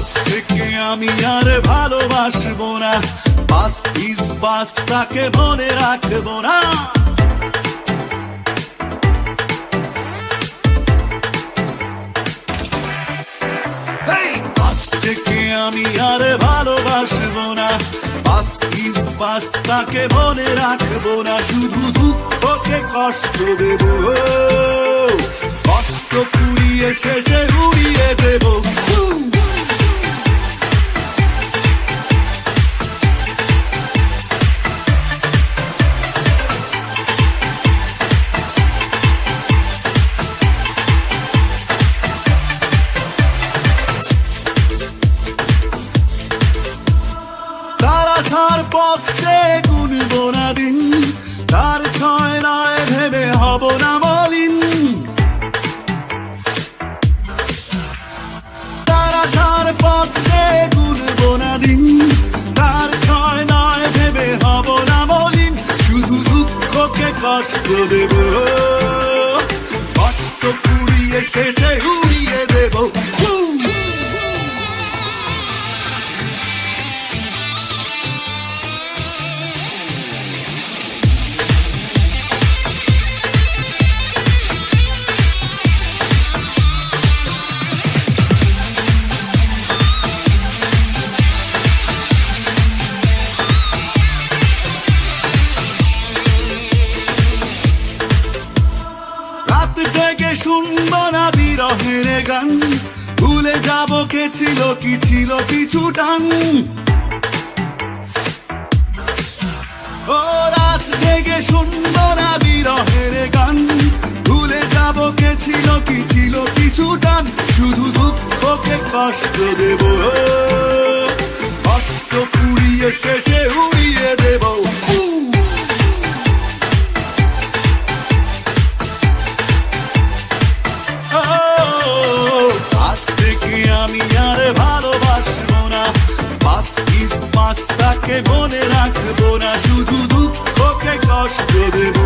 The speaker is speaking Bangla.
আজ থেকে আমি আর ভালোবাসবো না, পাস্ট ইজ পাস্ট, তাকে মনে রাখবো না। আজ থেকে আমি আর ভালোবাসবো না, পাস্ট ইজ পাস্ট, তাকে মনে রাখবো না। শুধু দুঃখকে কষ্ট দেব, কষ্ট পুড়িয়ে শেষে উড়িয়ে দেব। তার পথে গুনব না দিন, তার ছয় নয় ভেবে হব না মলিন। তার পথে গুনব না দিন, তার ছয় নয় ভেবে হব না মলিন। শুধু দুঃখকে কষ্ট দেব, কষ্ট পুড়িয়ে শেষে উড়িয়ে দেব। জেগে শুনবো না বিরহের গান, ভুলে যাব কে ছিল কি ছিল পিছু টান। ও রাত জেগে শুনবো না বিরহের গান, ভুলে যাব কে ছিল কি ছিল পিছু টান। শুধু দুঃখকে কষ্ট দেব, কষ্ট পুড়িয়ে শেষে উড়িয়ে দেব। আমি আর ভালোবাসবো না, পাস্ট ইজ পাস্ট, তাকে মনে রাখবো না। শুধু দুঃখকে কষ্ট দেব।